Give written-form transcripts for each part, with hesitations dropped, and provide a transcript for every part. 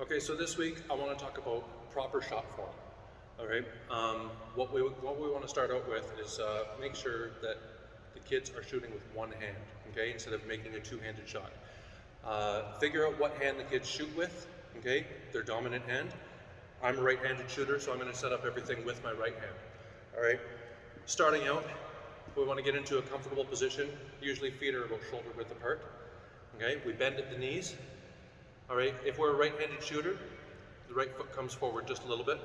Okay, so this week I want to talk about proper shot form. All right. What we want to start out with is make sure that the kids are shooting with one hand. Okay, instead of making a two-handed shot. Figure out what hand the kids shoot with. Okay, their dominant hand. I'm a right-handed shooter, so I'm going to set up everything with my right hand. All right. Starting out, we want to get into a comfortable position. Usually feet are about shoulder width apart. Okay, we bend at the knees. All right, if we're a right-handed shooter, the right foot comes forward just a little bit.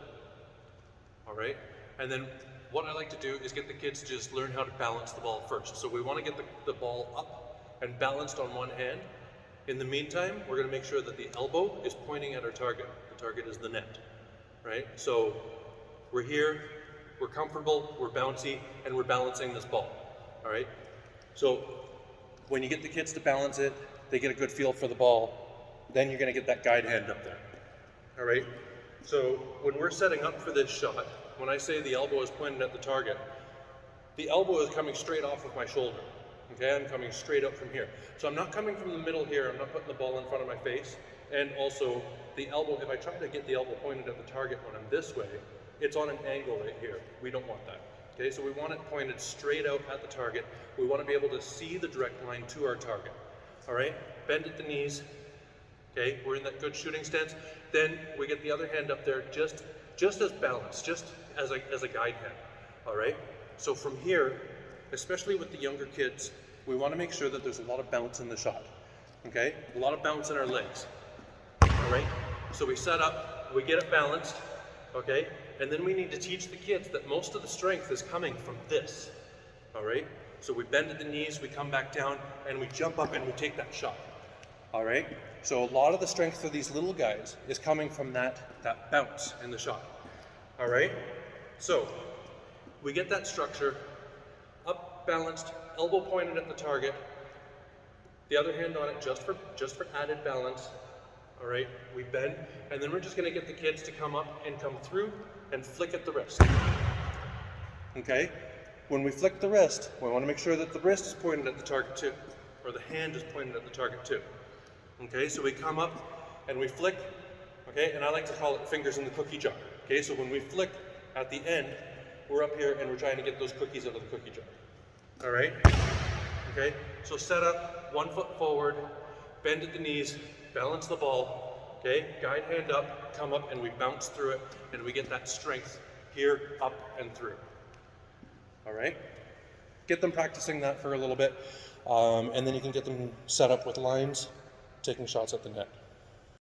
All right, and then what I like to do is get the kids to just learn how to balance the ball first. So we want to get the ball up and balanced on one hand. In the meantime, we're going to make sure that the elbow is pointing at our target. The target is the net, right? So we're here, we're comfortable, we're bouncy, and we're balancing this ball, all right? So when you get the kids to balance it, they get a good feel for the ball, then you're going to get that guide hand up there. All right? So when we're setting up for this shot, when I say the elbow is pointed at the target, the elbow is coming straight off of my shoulder. Okay, I'm coming straight up from here. So I'm not coming from the middle here, I'm not putting the ball in front of my face. And also the elbow, if I try to get the elbow pointed at the target when I'm this way, it's on an angle right here. We don't want that. Okay, so we want it pointed straight out at the target. We want to be able to see the direct line to our target. All right, bend at the knees. Okay, we're in that good shooting stance. Then we get the other hand up there just as balanced, just as a guide hand. All right. So from here, especially with the younger kids, we want to make sure that there's a lot of bounce in the shot. Okay, a lot of bounce in our legs. All right. So we set up, we get it balanced. Okay, and then we need to teach the kids that most of the strength is coming from this. All right. So we bend at the knees, we come back down, and we jump up and we take that shot. All right, so a lot of the strength for these little guys is coming from that bounce in the shot. All right, so we get that structure, up, balanced, elbow pointed at the target, the other hand on it just for added balance. All right, we bend, and then we're just gonna get the kids to come up and come through and flick at the wrist. Okay, when we flick the wrist, we wanna make sure that the wrist is pointed at the target too, or the hand is pointed at the target too. Okay, so we come up and we flick, okay, and I like to call it fingers in the cookie jar. Okay, so when we flick at the end, we're up here and we're trying to get those cookies out of the cookie jar. All right, okay, so set up, 1 foot forward, bend at the knees, balance the ball, okay, guide hand up, come up, and we bounce through it, and we get that strength here, up, and through. All right, get them practicing that for a little bit, and then you can get them set up with lines, taking shots at the net.